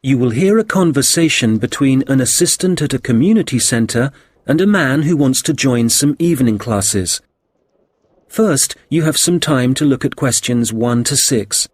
You will hear a conversation between an assistant at a community centre and a man who wants to join some evening classes. First, you have some time to look at questions 1 to 6.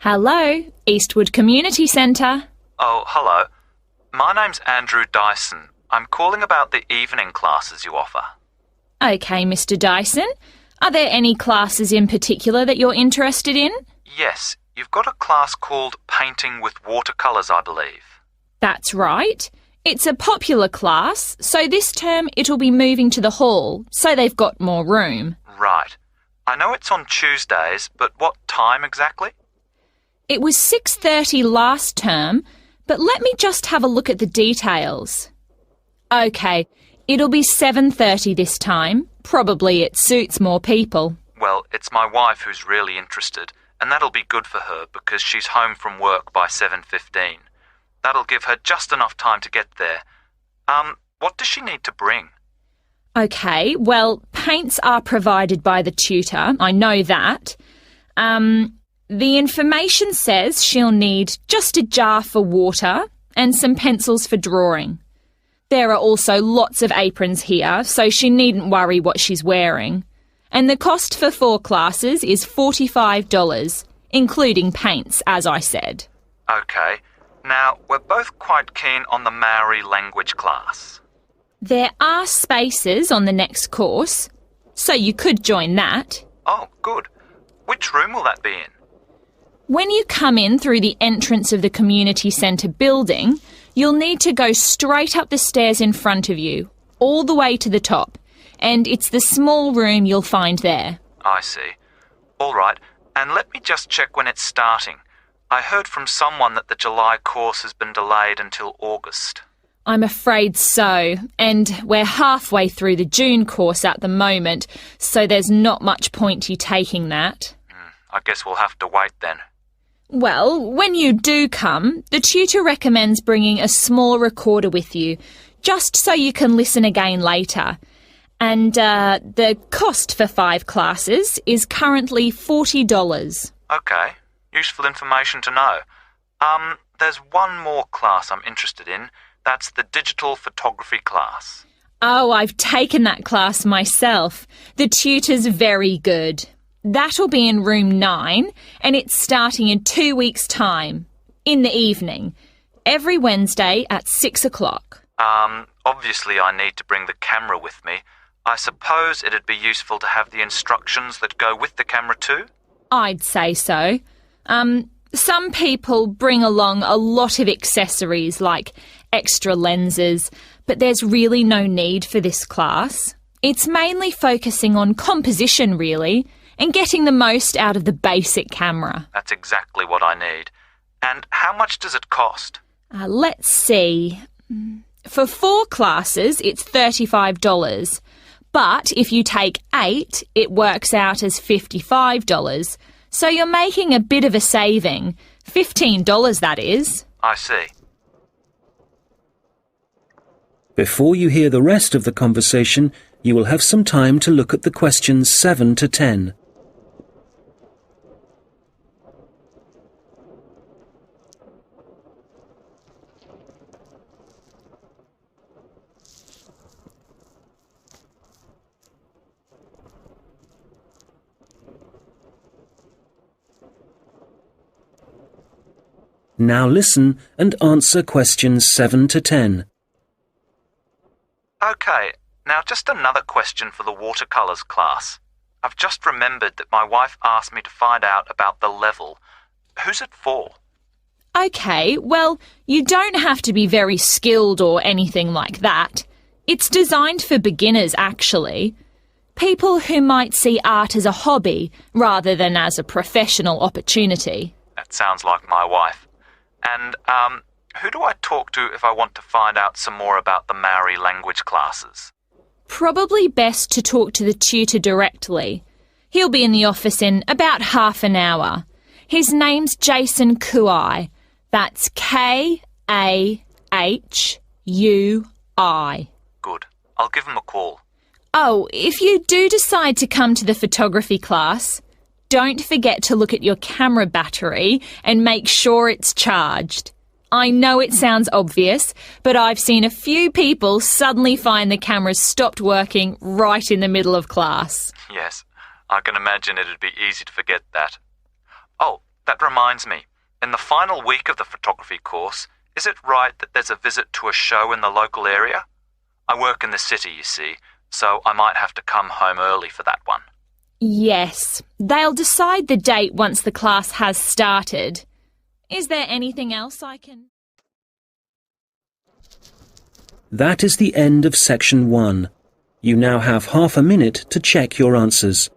Hello, Eastwood Community Centre. Oh, hello. My name's Andrew Dyson. I'm calling about the evening classes you offer. OK, Mr Dyson. Are there any classes in particular that you're interested in? Yes, you've got a class called Painting with Watercolours, I believe. That's right. It's a popular class, so this term it'll be moving to the hall, so they've got more room. Right. I know it's on Tuesdays, but what time exactly? It was 6:30 last term, but let me just have a look at the details. OK, it'll be 7:30 this time. Probably it suits more people. Well, it's my wife who's really interested, and that'll be good for her because she's home from work by 7:15. That'll give her just enough time to get there. What does she need to bring? OK, well, paints are provided by the tutor, I know that. The information says she'll need just a jar for water and some pencils for drawing. There are also lots of aprons here, so she needn't worry what she's wearing. And the cost for 4 classes is $45, including paints, as I said. OK. Now, we're both quite keen on the Maori language class. There are spaces on the next course, so you could join that. Oh, good. Which room will that be in? When you come in through the entrance of the community centre building, you'll need to go straight up the stairs in front of you, all the way to the top, and it's the small room you'll find there. I see. All right, and let me just check when it's starting. I heard from someone that the July course has been delayed until August. I'm afraid so, and we're halfway through the June course at the moment, so there's not much point you taking that. I guess we'll have to wait then. Well, when you do come, the tutor recommends bringing a small recorder with you, just so you can listen again later. And the cost for 5 classes is currently $40. OK, useful information to know. There's one more class I'm interested in. That's the digital photography class. Oh, I've taken that class myself. The tutor's very good. That'll be in room 9, and it's starting in 2 weeks' time, in the evening, every Wednesday at 6 o'clock. Obviously I need to bring the camera with me. I suppose it'd be useful to have the instructions that go with the camera too? I'd say so. Some people bring along a lot of accessories like extra lenses, but there's really no need for this class. It's mainly focusing on composition, really, and getting the most out of the basic camera. That's exactly what I need. And how much does it cost? Let's see. For 4 classes, it's $35. But if you take 8, it works out as $55. So you're making a bit of a saving. $15, that is. I see. Before you hear the rest of the conversation, you will have some time to look at the questions 7 to 10. Now listen and answer questions 7 to 10. OK, now just another question for the watercolours class. I've just remembered that my wife asked me to find out about the level. Who's it for? OK, well, you don't have to be very skilled or anything like that. It's designed for beginners, actually. People who might see art as a hobby rather than as a professional opportunity. That sounds like my wife. And, who do I talk to if I want to find out some more about the Maori language classes? Probably best to talk to the tutor directly. He'll be in the office in about half an hour. His name's Jason Kuai. That's Kahui. Good. I'll give him a call. Oh, if you do decide to come to the photography class, don't forget to look at your camera battery and make sure it's charged. I know it sounds obvious, but I've seen a few people suddenly find the cameras stopped working right in the middle of class. Yes, I can imagine it'd be easy to forget that. Oh, that reminds me. In the final week of the photography course, is it right that there's a visit to a show in the local area? I work in the city, you see, so I might have to come home early for that one. Yes, they'll decide the date once the class has started. Is there anything else I can... That is the end of section 1. You now have half a minute to check your answers.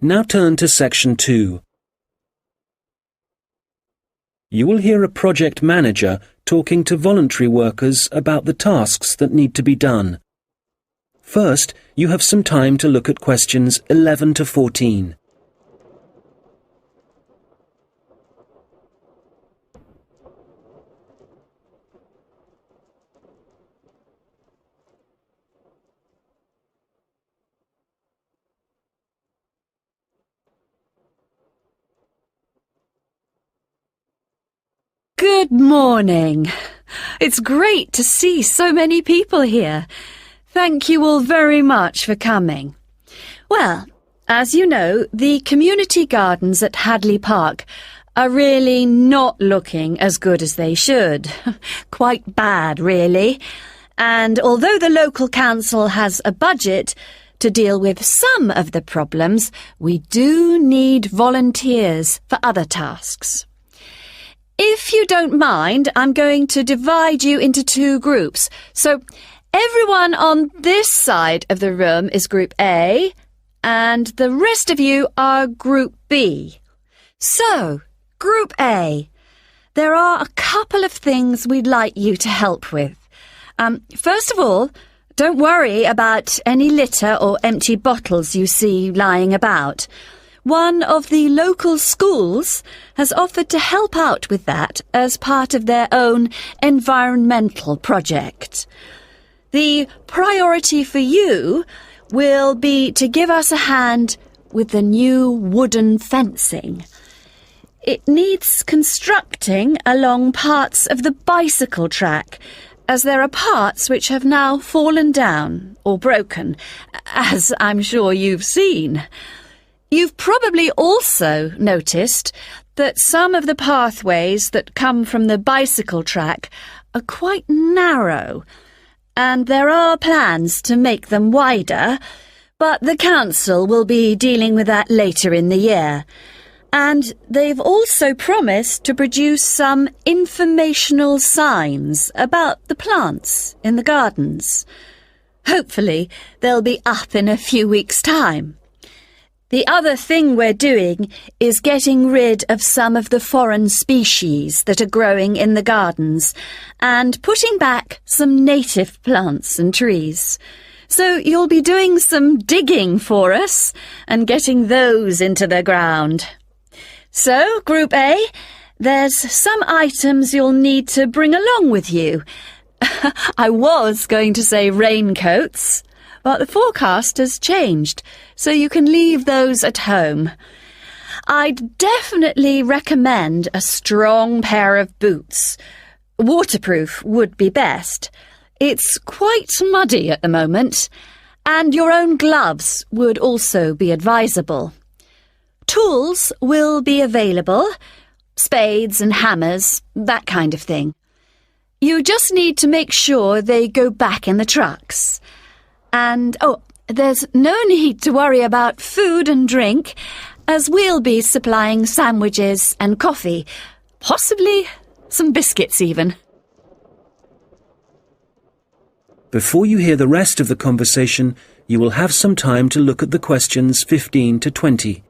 Now turn to section 2. You will hear a project manager talking to voluntary workers about the tasks that need to be done. First, you have some time to look at questions 11 to 14. Good morning. It's great to see so many people here. Thank you all very much for coming. Well, as you know, the community gardens at Hadley Park are really not looking as good as they should. Quite bad, really. And although the local council has a budget to deal with some of the problems, we do need volunteers for other tasks. If you don't mind, I'm going to divide you into 2 groups. So everyone on this side of the room is Group A, and the rest of you are Group B. So, Group A, there are a couple of things we'd like you to help with. First of all, don't worry about any litter or empty bottles you see lying about. One of the local schools has offered to help out with that as part of their own environmental project. The priority for you will be to give us a hand with the new wooden fencing. It needs constructing along parts of the bicycle track, as there are parts which have now fallen down or broken, as I'm sure you've seen. You've probably also noticed that some of the pathways that come from the bicycle track are quite narrow, and there are plans to make them wider, but the council will be dealing with that later in the year. And they've also promised to produce some informational signs about the plants in the gardens. Hopefully, they'll be up in a few weeks' time. The other thing we're doing is getting rid of some of the foreign species that are growing in the gardens and putting back some native plants and trees. So you'll be doing some digging for us and getting those into the ground. So, Group A, there's some items you'll need to bring along with you. I was going to say raincoats, but the forecast has changed, so you can leave those at home. I'd definitely recommend a strong pair of boots. Waterproof would be best. It's quite muddy at the moment, and your own gloves would also be advisable. Tools will be available, spades and hammers, that kind of thing. You just need to make sure they go back in the trucks. And, there's no need to worry about food and drink, as we'll be supplying sandwiches and coffee, possibly some biscuits even. Before you hear the rest of the conversation, you will have some time to look at the questions 15 to 20.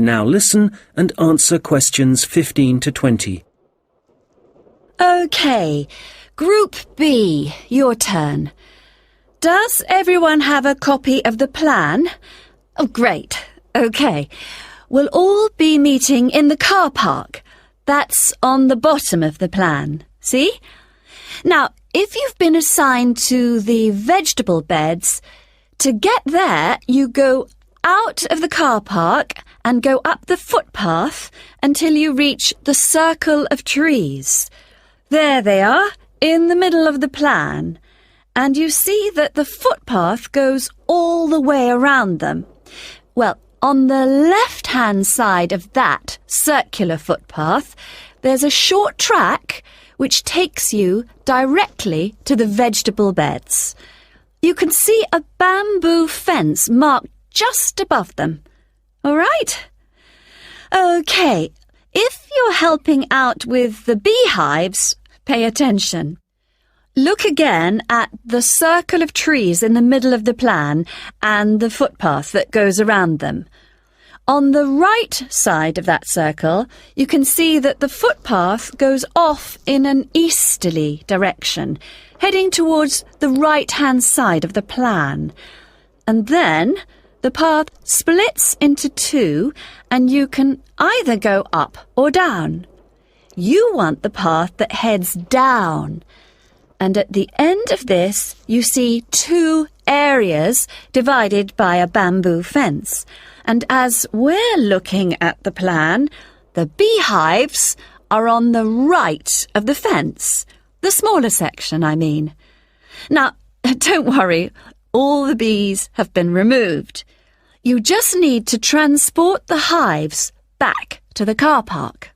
Now listen and answer questions 15 to 20. OK, Group B, your turn. Does everyone have a copy of the plan? Oh, great. OK. We'll all be meeting in the car park. That's on the bottom of the plan. See? Now, if you've been assigned to the vegetable beds, to get there you go out of the car park and go up the footpath until you reach the circle of trees. There they are, in the middle of the plan. And you see that the footpath goes all the way around them. Well, on the left-hand side of that circular footpath, there's a short track which takes you directly to the vegetable beds. You can see a bamboo fence marked just above them. All right? OK, if you're helping out with the beehives, pay attention. Look again at the circle of trees in the middle of the plan and the footpath that goes around them. On the right side of that circle, you can see that the footpath goes off in an easterly direction, heading towards the right-hand side of the plan. And then the path splits into two, and you can either go up or down. You want the path that heads down. And at the end of this, you see two areas divided by a bamboo fence. And as we're looking at the plan, the beehives are on the right of the fence. The smaller section, I mean. Now, don't worry, all the bees have been removed. You just need to transport the hives back to the car park.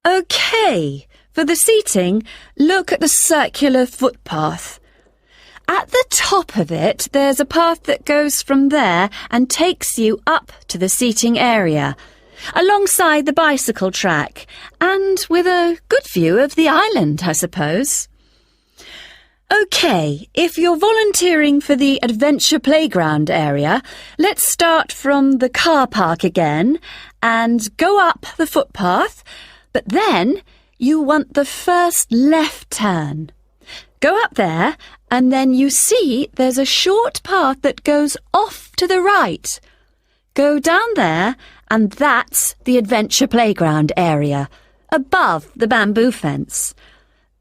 OK, for the seating, look at the circular footpath. At the top of it, there's a path that goes from there and takes you up to the seating area, alongside the bicycle track, and with a good view of the island, I suppose. OK, if you're volunteering for the adventure playground area, let's start from the car park again and go up the footpath, but then you want the first left turn. Go up there, and then you see there's a short path that goes off to the right. Go down there, and that's the adventure playground area, above the bamboo fence.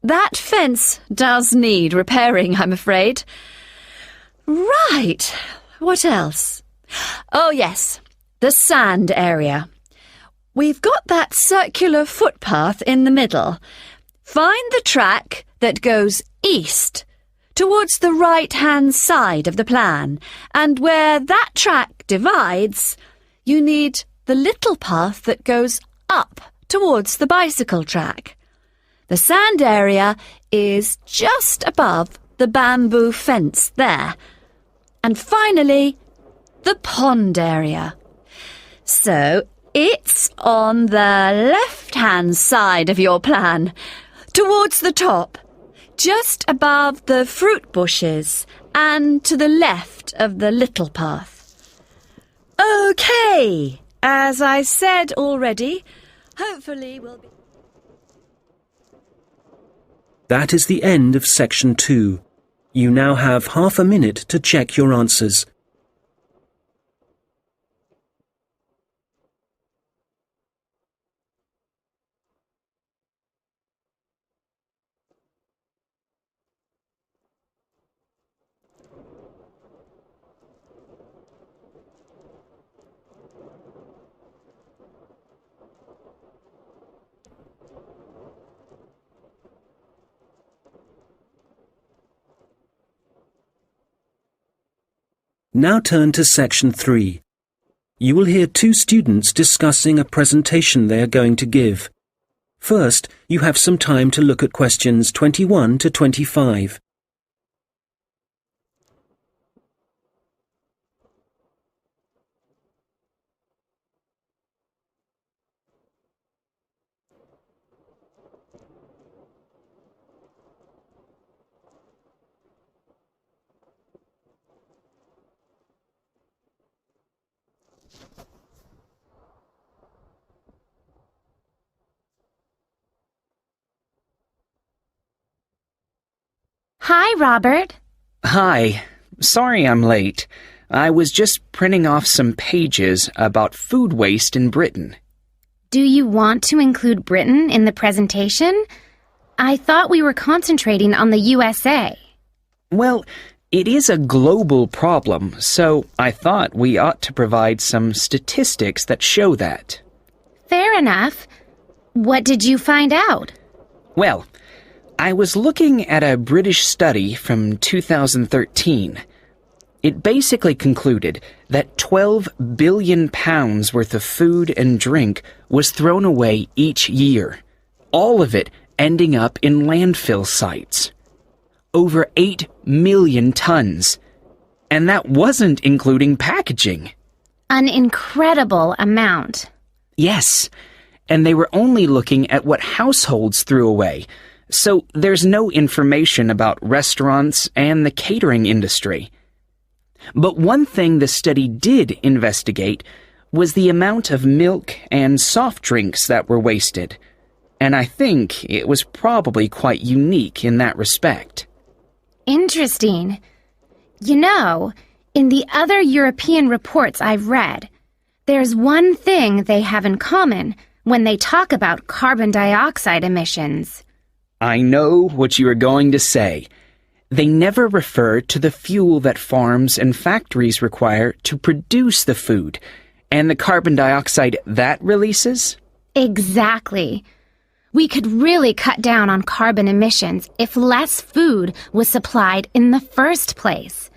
That fence does need repairing, I'm afraid. Right, what else? Oh yes, the sand area. We've got that circular footpath in the middle. Find the track that goes east, towards the right-hand side of the plan, and where that track divides, you need the little path that goes up towards the bicycle track. The sand area is just above the bamboo fence there. And finally, the pond area. So it's on the left-hand side of your plan, towards the top, just above the fruit bushes and to the left of the little path. OK, as I said already, hopefully we'll be... That is the end of section 2. You now have half a minute to check your answers. Now turn to section 3. You will hear two students discussing a presentation they are going to give. First, you have some time to look at questions 21 to 25. Hi, Robert. Hi. Sorry I'm late. I was just printing off some pages about food waste in Britain. Do you want to include Britain in the presentation? I thought we were concentrating on the USA. Well, it is a global problem, so I thought we ought to provide some statistics that show that. Fair enough. What did you find out? Well, I was looking at a British study from 2013. It basically concluded that 12 billion pounds worth of food and drink was thrown away each year, all of it ending up in landfill sites. Over 8 million tons. And that wasn't including packaging. An incredible amount. Yes, and they were only looking at what households threw away, so there's no information about restaurants and the catering industry. But one thing the study did investigate was the amount of milk and soft drinks that were wasted, and I think it was probably quite unique in that respect. Interesting. You know, in the other European reports I've read, there's one thing they have in common when they talk about carbon dioxide emissions. I know what you are going to say. They never refer to the fuel that farms and factories require to produce the food, and the carbon dioxide that releases? Exactly. We could really cut down on carbon emissions if less food was supplied in the first place.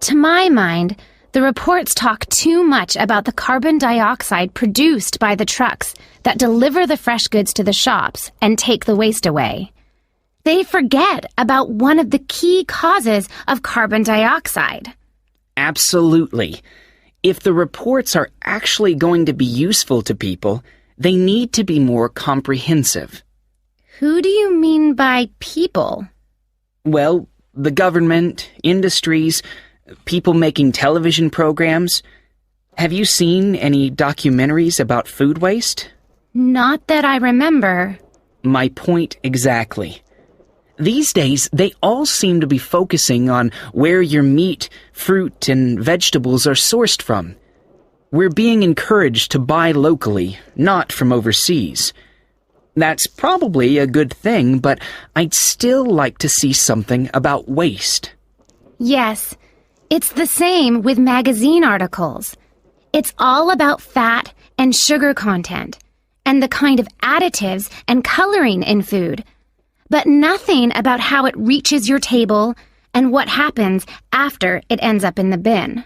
To my mind, the reports talk too much about the carbon dioxide produced by the trucks that deliver the fresh goods to the shops and take the waste away. They forget about one of the key causes of carbon dioxide. Absolutely. If the reports are actually going to be useful to people, they need to be more comprehensive. Who do you mean by people? Well, the government, industries, people making television programs. Have you seen any documentaries about food waste? Not that I remember. My point exactly. These days, they all seem to be focusing on where your meat, fruit, and vegetables are sourced from. We're being encouraged to buy locally, not from overseas. That's probably a good thing, but I'd still like to see something about waste. Yes, it's the same with magazine articles. It's all about fat and sugar content, and the kind of additives and coloring in food, but nothing about how it reaches your table and what happens after it ends up in the bin.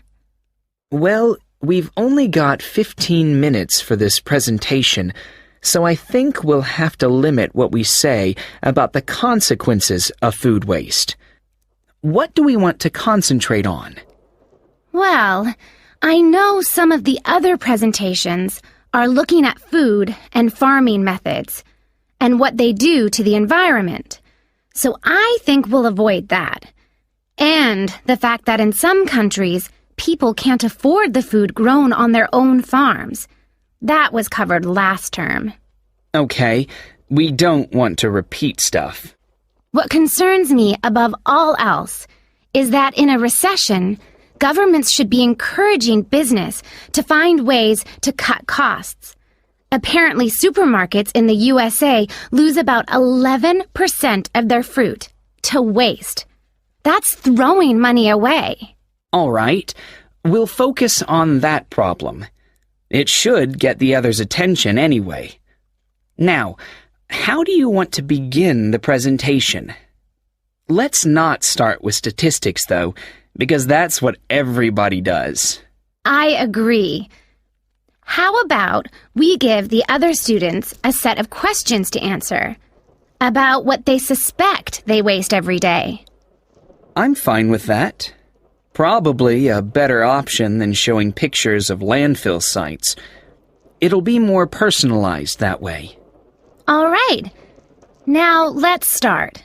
Well, we've only got 15 minutes for this presentation, so I think we'll have to limit what we say about the consequences of food waste. What do we want to concentrate on? Well, I know some of the other presentations are looking at food and farming methods and what they do to the environment, so I think we'll avoid that. And the fact that in some countries, people can't afford the food grown on their own farms. That was covered last term. Okay, we don't want to repeat stuff. What concerns me above all else is that in a recession, governments should be encouraging business to find ways to cut costs. Apparently, supermarkets in the USA lose about 11% of their fruit to waste. That's throwing money away. All right, we'll focus on that problem. It should get the others' attention anyway. Now, how do you want to begin the presentation? Let's not start with statistics, though, because that's what everybody does. I agree. How about we give the other students a set of questions to answer about what they suspect they waste every day? I'm fine with that. Probably a better option than showing pictures of landfill sites. It'll be more personalized that way. All right. Now let's start.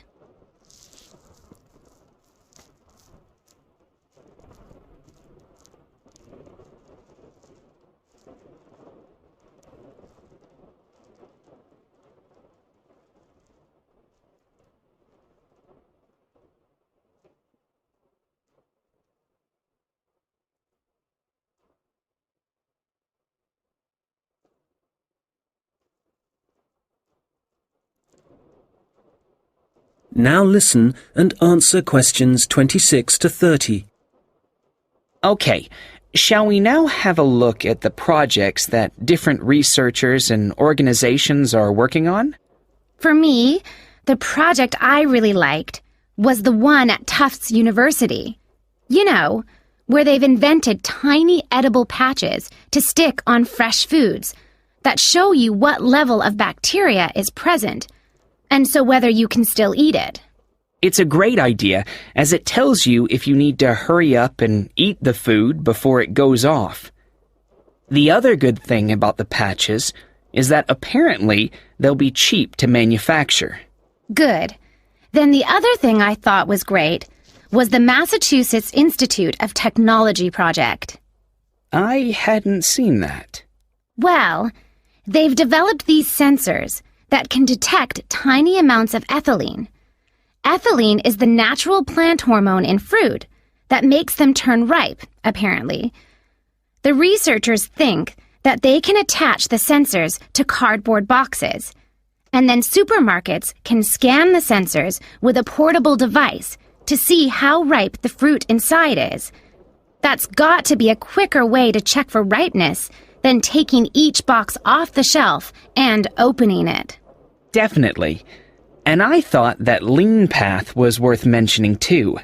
Now listen and answer questions 26 to 30. Okay, shall we now have a look at the projects that different researchers and organizations are working on? For me, the project I really liked was the one at Tufts University. You know, where they've invented tiny edible patches to stick on fresh foods that show you what level of bacteria is present, and so whether you can still eat it. It's a great idea, as it tells you if you need to hurry up and eat the food before it goes off. The other good thing about the patches is that apparently they'll be cheap to manufacture. Good. Then the other thing I thought was great was the Massachusetts Institute of Technology project. I hadn't seen that. Well, they've developed these sensors that can detect tiny amounts of ethylene. Ethylene is the natural plant hormone in fruit that makes them turn ripe, apparently. The researchers think that they can attach the sensors to cardboard boxes, and then supermarkets can scan the sensors with a portable device to see how ripe the fruit inside is. That's got to be a quicker way to check for ripeness than taking each box off the shelf and opening it. Definitely. And I thought that Lean Path was worth mentioning too.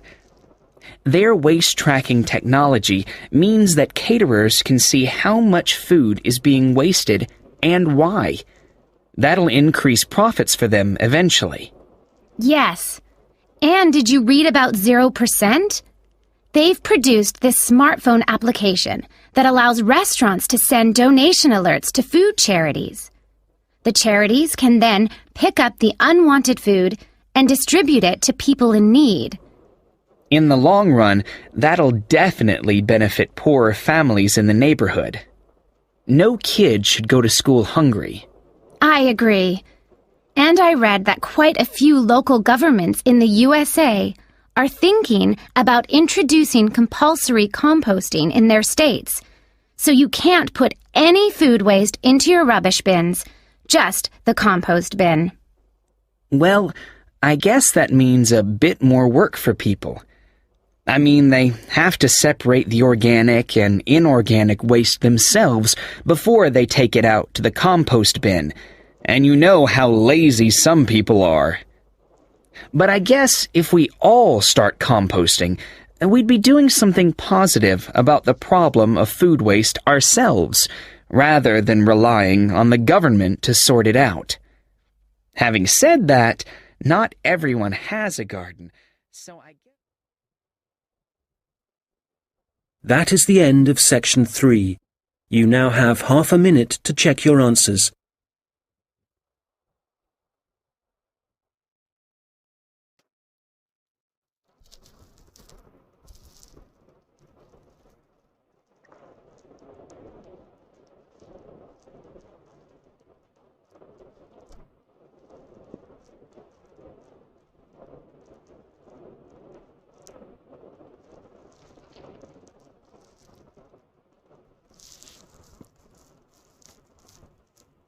Their waste tracking technology means that caterers can see how much food is being wasted and why. That'll increase profits for them eventually. Yes. And did you read about 0%? They've produced this smartphone application that allows restaurants to send donation alerts to food charities. The charities can then pick up the unwanted food and distribute it to people in need. In the long run, that'll definitely benefit poorer families in the neighborhood. No kid should go to school hungry. I agree. And I read that quite a few local governments in the USA are thinking about introducing compulsory composting in their states. So you can't put any food waste into your rubbish bins, just the compost bin. Well, I guess that means a bit more work for people. I mean, they have to separate the organic and inorganic waste themselves before they take it out to the compost bin, and you know how lazy some people are. But I guess if we all start composting, we'd be doing something positive about the problem of food waste ourselves, rather than relying on the government to sort it out. Having said that, not everyone has a garden, so I guess... That is the end of section 3. You now have half a minute to check your answers.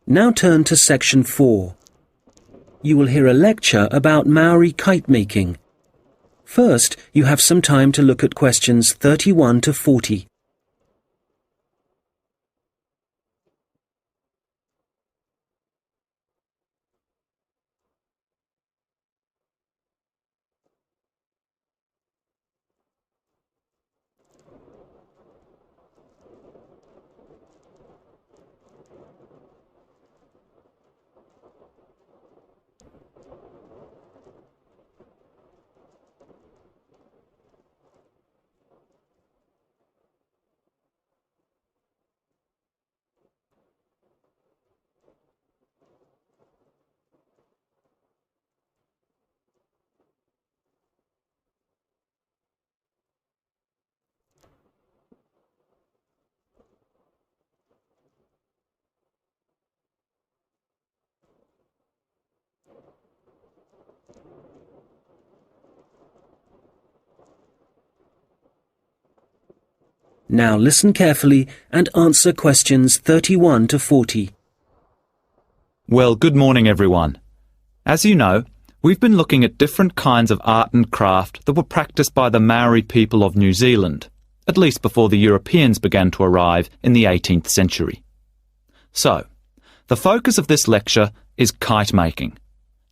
Now turn to section 4. You will hear a lecture about Maori kite making. First, you have some time to look at questions 31 to 40. Now listen carefully and answer questions 31 to 40. Well, good morning, everyone. As you know, we've been looking at different kinds of art and craft that were practiced by the Maori people of New Zealand, at least before the Europeans began to arrive in the 18th century. So, the focus of this lecture is kite making,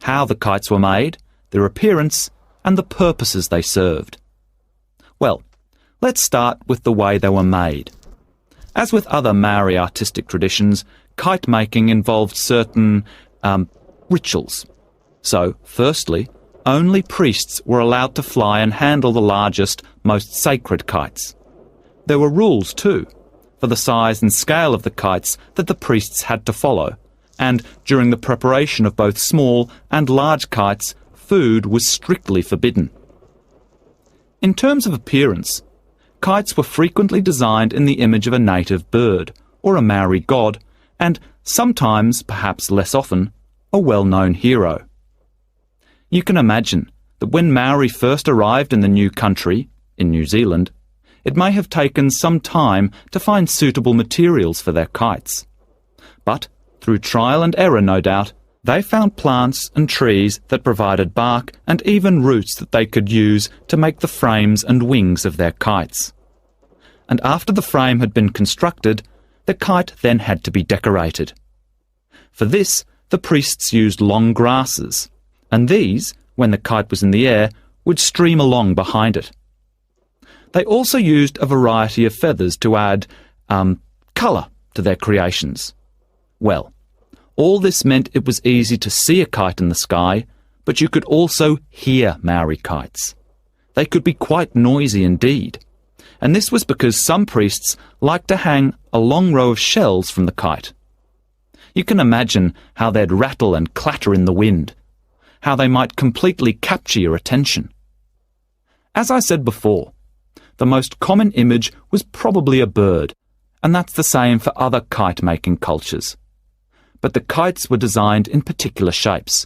how the kites were made, their appearance, and the purposes they served. Well, let's start with the way they were made. As with other Maori artistic traditions, kite making involved certain rituals. So, firstly, only priests were allowed to fly and handle the largest, most sacred kites. There were rules too, for the size and scale of the kites that the priests had to follow, and during the preparation of both small and large kites, food was strictly forbidden. In terms of appearance, kites were frequently designed in the image of a native bird, or a Maori god, and sometimes, perhaps less often, a well-known hero. You can imagine that when Maori first arrived in the new country, in New Zealand, it may have taken some time to find suitable materials for their kites. But, through trial and error no doubt, they found plants and trees that provided bark and even roots that they could use to make the frames and wings of their kites. And after the frame had been constructed, the kite then had to be decorated. For this, the priests used long grasses, and these, when the kite was in the air, would stream along behind it. They also used a variety of feathers to add colour to their creations. Well, all this meant it was easy to see a kite in the sky, but you could also hear Maori kites. They could be quite noisy indeed, and this was because some priests liked to hang a long row of shells from the kite. You can imagine how they'd rattle and clatter in the wind, how they might completely capture your attention. As I said before, the most common image was probably a bird, and that's the same for other kite-making cultures. But the kites were designed in particular shapes.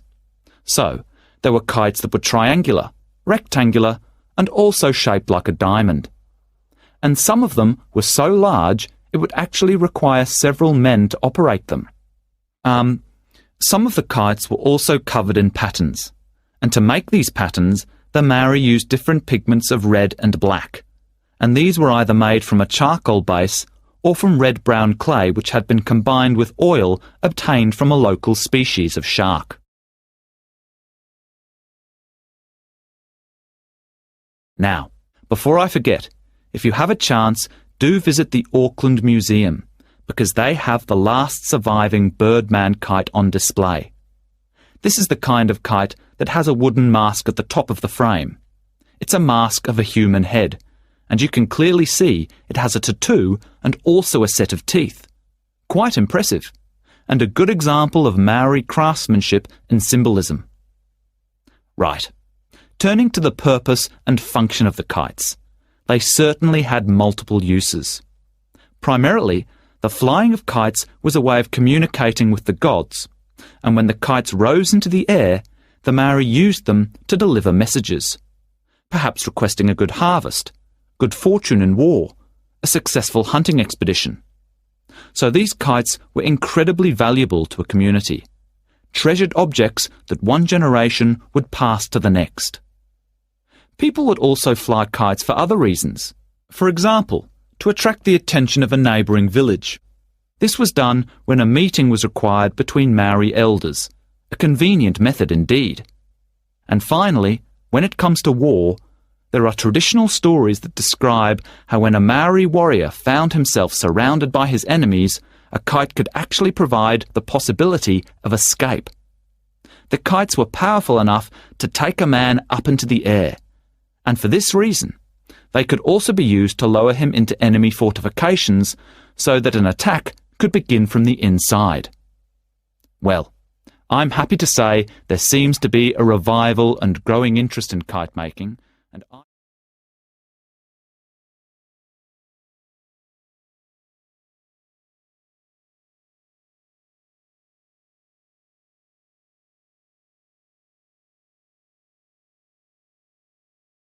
So, there were kites that were triangular, rectangular, and also shaped like a diamond. And some of them were so large it would actually require several men to operate them. Some of the kites were also covered in patterns, and to make these patterns, the Maori used different pigments of red and black, and these were either made from a charcoal base or from red-brown clay which had been combined with oil obtained from a local species of shark. Now, before I forget, if you have a chance, do visit the Auckland Museum, because they have the last surviving Birdman kite on display. This is the kind of kite that has a wooden mask at the top of the frame. It's a mask of a human head, and you can clearly see it has a tattoo and also a set of teeth. Quite impressive, and a good example of Maori craftsmanship and symbolism. Right, turning to the purpose and function of the kites. They certainly had multiple uses. Primarily, the flying of kites was a way of communicating with the gods, and when the kites rose into the air, the Maori used them to deliver messages, perhaps requesting a good harvest, good fortune in war, a successful hunting expedition. So these kites were incredibly valuable to a community, treasured objects that one generation would pass to the next. People would also fly kites for other reasons. For example, to attract the attention of a neighbouring village. This was done when a meeting was required between Maori elders, a convenient method indeed. And finally, when it comes to war, there are traditional stories that describe how when a Maori warrior found himself surrounded by his enemies, a kite could actually provide the possibility of escape. The kites were powerful enough to take a man up into the air, and for this reason, they could also be used to lower him into enemy fortifications so that an attack could begin from the inside. Well, I'm happy to say there seems to be a revival and growing interest in kite making, and